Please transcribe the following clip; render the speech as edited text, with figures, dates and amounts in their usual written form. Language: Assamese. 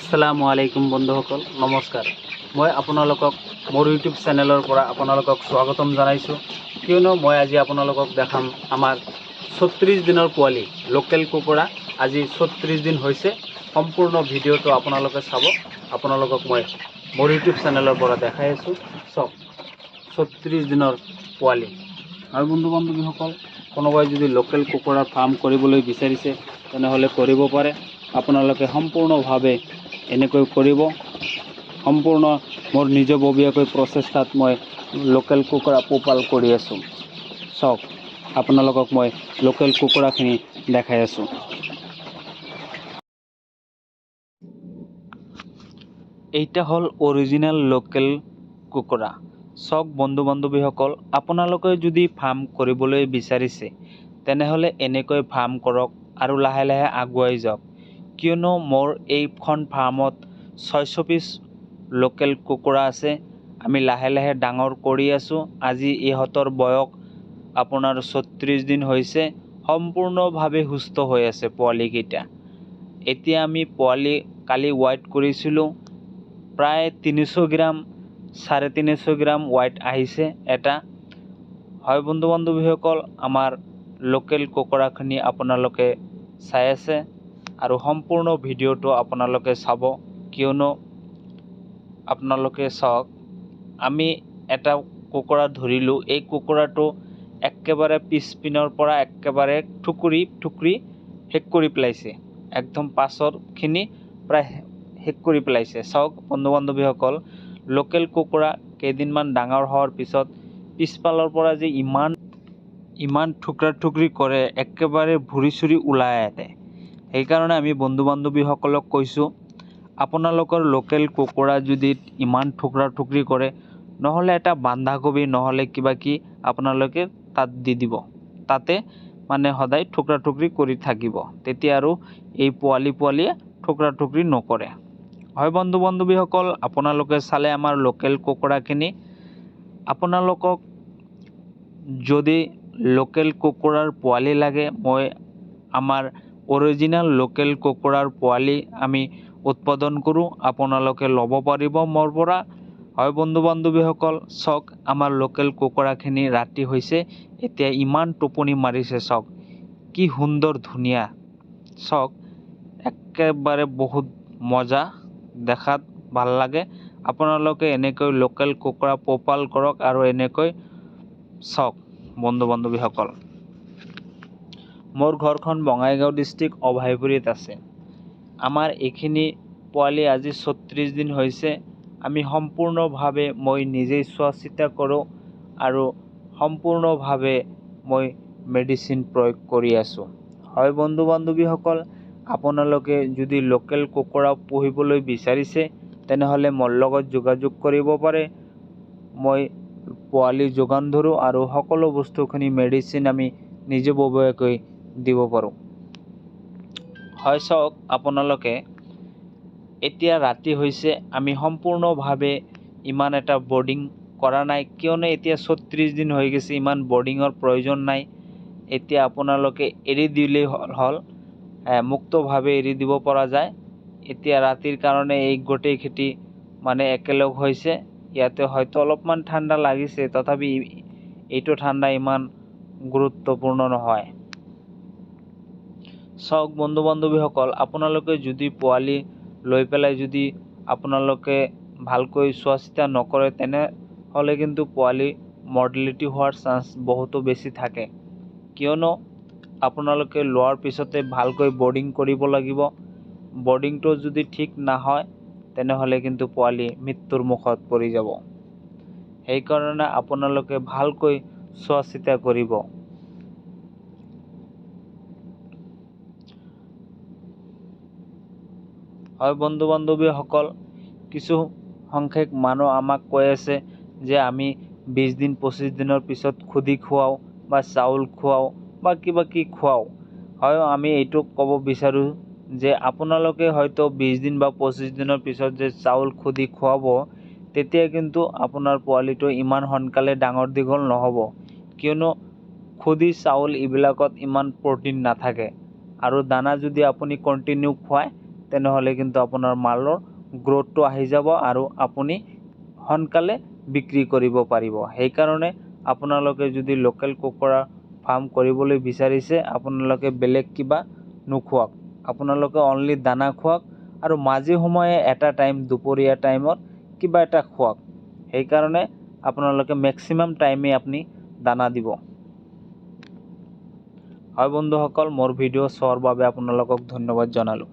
আসসালামু আলাইকুম বন্ধুসকল, নমস্কাৰ। মই আপোনালোকক মোৰ ইউটিউব চেনেলৰ পৰা আপোনালোকক স্বাগতম জনাইছোঁ। কিয়নো মই আজি আপোনালোকক দেখাম আমাৰ 36 দিনৰ পোৱালি লোকেল কুকুৰা। আজি 36 দিন হৈছে। সম্পূৰ্ণ ভিডিঅ'টো আপোনালোকে চাব। আপোনালোকক মই মোৰ ইউটিউব চেনেলৰ পৰা দেখাই আছোঁ। চাওক, 36 দিনৰ পোৱালি। আৰু বন্ধু বান্ধৱীসকল, কোনোবাই যদি লোকেল কুকুৰাৰ ফাৰ্ম কৰিবলৈ বিচাৰিছে তেনেহ'লে কৰিব পাৰে। আপোনালোকে সম্পূৰ্ণভাৱে এনেকৈ কৰিব। সম্পূৰ্ণ মোৰ নিজববীয়াকৈ প্ৰচেষ্টাত মই লোকেল কুকুৰা পোহপাল কৰি আছোঁ। চাওক, আপোনালোকক মই লোকেল কুকুৰাখিনি দেখাই আছোঁ। এইটা হ'ল অৰিজিনেল লোকেল কুকুৰা। চাওক বন্ধু বান্ধৱীসকল, আপোনালোকে যদি ফাৰ্ম কৰিবলৈ বিচাৰিছে তেনেহ'লে এনেকৈ ফাৰ্ম কৰক আৰু লাহে লাহে আগুৱাই যাওক। কিয়নো মোৰ এইখন ফাৰ্মত 600 পিছ লোকেল কুকুৰা আছে। আমি লাহে লাহে ডাঙৰ কৰি আছোঁ। আজি ইহঁতৰ বয়স আপোনাৰ 36 দিন হৈছে। সম্পূৰ্ণভাৱে সুস্থ হৈ আছে পোৱালিকেইটা। এতিয়া আমি পোৱালি কালি ৱেইট কৰিছিলোঁ, প্ৰায় 300 গ্ৰাম 350 গ্ৰাম ৱেইট আহিছে এটা। হয় বন্ধু বান্ধৱীসকল, আমাৰ লোকেল কুকুৰাখিনি আপোনালোকে চাই আছে আৰু সম্পূৰ্ণ ভিডিঅ'টো আপোনালোকে চাব। কিয়নো আপোনালোকে চাওক, আমি এটা কুকুৰা ধৰিলোঁ। এই কুকুৰাটো একেবাৰে পিছপিনৰ পৰা একেবাৰে ঠুকুৰি শেষ কৰি পেলাইছে। একদম পাছৰখিনি প্ৰায় শেষ কৰি পেলাইছে। চাওক বন্ধু বান্ধৱীসকল, লোকেল কুকুৰা কেইদিনমান ডাঙৰ হোৱাৰ পিছত পিছফালৰ পৰা যে ইমান ঠুকৰি কৰে, একেবাৰে ভৰি চুৰি ওলাই আহে। সেইকাৰণে আমি বন্ধু বান্ধৱীসকলক কৈছোঁ, আপোনালোকৰ লোকেল কুকুৰা যদি ইমান ঠুকৰি কৰে, নহ'লে এটা বন্ধাকবি নহ'লে কিবা আপোনালোকে তাত দি দিব। তাতে মানে সদায় ঠুকৰি কৰি থাকিব। তেতিয়া আৰু এই পোৱালিয়ে ঠুকৰি নকৰে। হয় বন্ধু বান্ধৱীসকল, আপোনালোকে চালে আমাৰ লোকেল কুকুৰাখিনি। আপোনালোকক যদি লোকেল কুকুৰাৰ পোৱালি লাগে, মই আমাৰ অৰিজিনেল লোকেল কুকুৰাৰ পোৱালি আমি উৎপাদন কৰোঁ। আপোনালোকে ল'ব পাৰিব মোৰ পৰা। হয় বন্ধু বান্ধৱীসকল, চাওক আমাৰ লোকেল কুকুৰাখিনি ৰাতি হৈছে। এতিয়া ইমান টোপনি মাৰিছে। চাওক কি সুন্দৰ ধুনীয়া। চাওক একেবাৰে বহুত মজা, দেখাত ভাল লাগে। আপোনালোকে এনেকৈ লোকেল কুকুৰা পোহপাল কৰক আৰু এনেকৈ চাওক বন্ধু বান্ধৱীসকল। মোৰ ঘৰখন বঙাইগাঁও ডিষ্ট্ৰিক্ট অভয়পুৰীত আছে। আমাৰ এইখিনি পোৱালি আজি 36 দিন হৈছে। আমি সম্পূৰ্ণভাৱে মই নিজেই চোৱা চিতা কৰোঁ আৰু সম্পূৰ্ণভাৱে মই মেডিচিন প্ৰয়োগ কৰি আছোঁ। হয় বন্ধু বান্ধৱীসকল, আপোনালোকে যদি লোকেল কুকুৰা পুহিবলৈ বিচাৰিছে তেনেহ'লে মোৰ লগত যোগাযোগ কৰিব পাৰে। মই পোৱালি যোগান ধৰোঁ আৰু সকলো বস্তুখিনি মেডিচিন আমি নিজববীয়াকৈ দিব পাৰোঁ। হয় চাওক, আপোনালোকে এতিয়া ৰাতি হৈছে। আমি সম্পূৰ্ণভাৱে ইমান এটা বৰ্ডিং কৰা নাই, কিয়নো এতিয়া 36 দিন হৈ গৈছে। ইমান বৰ্ডিঙৰ প্ৰয়োজন নাই। এতিয়া আপোনালোকে এৰি দিলেই হ'ল, মুক্তভাৱে এৰি দিব পৰা যায়। এতিয়া ৰাতিৰ কাৰণে এই গোটেই খেতি মানে একেলগ হৈছে। ইয়াতে হয়তো অলপমান ঠাণ্ডা লাগিছে, তথাপি এইটো ঠাণ্ডা ইমান গুৰুত্বপূৰ্ণ নহয়। চাওক বন্ধু বান্ধৱীসকল, আপোনালোকে যদি পোৱালি লৈ পেলাই যদি আপোনালোকে ভালকৈ চোৱা চিতা নকৰে, তেনেহ'লে কিন্তু পোৱালি মৰ্টেলিটি হোৱাৰ চান্স বহুতো বেছি থাকে। কিয়নো আপোনালোকে লোৱাৰ পিছতে ভালকৈ বৰ্ডিং কৰিব লাগিব। বৰ্ডিংটো যদি ঠিক নহয় তেনেহ'লে কিন্তু পোৱালি মৃত্যুৰ মুখত পৰি যাব। সেইকাৰণে আপোনালোকে ভালকৈ চোৱা চিতা কৰিব। হয় বন্ধু বান্ধৱীসকল, কিছু সংখ্যক মানুহ আমাক কৈ আছে যে আমি 20 দিন 25 দিনৰ পিছত খুদি খুৱাওঁ বা চাউল খুৱাওঁ বা কিবা খুৱাওঁ। হয়, আমি এইটো ক'ব বিচাৰোঁ যে আপোনালোকে হয়তো 20 দিন বা 25 দিনৰ পিছত যে চাউল খুদি খুৱাব, তেতিয়া কিন্তু আপোনাৰ পোৱালিটো ইমান সোনকালে ডাঙৰ দীঘল নহ'ব। কিয়নো খুদি চাউল এইবিলাকত ইমান প্ৰ'টিন নাথাকে। আৰু দানা যদি আপুনি কণ্টিনিউ খুৱায় তেনেহ'লে কিন্তু আপোনাৰ মালৰ গ্ৰ'থটো আহি যাব আৰু আপুনি সোনকালে বিক্ৰী কৰিব পাৰিব। সেইকাৰণে আপোনালোকে যদি লোকেল কুকুৰা ফাৰ্ম কৰিবলৈ বিচাৰিছে, আপোনালোকে বেলেগ কিবা নোখোৱাওক, আপোনালোকে অনলি দানা খুৱাওক আৰু মাজে সময়ে এটা টাইম দুপৰীয়া টাইমত কিবা এটা খুৱাওক। সেইকাৰণে আপোনালোকে মেক্সিমাম টাইমে আপুনি দানা দিব। হয় বন্ধুসকল, মোৰ ভিডিঅ' চোৱাৰ বাবে আপোনালোকক ধন্যবাদ জনালোঁ।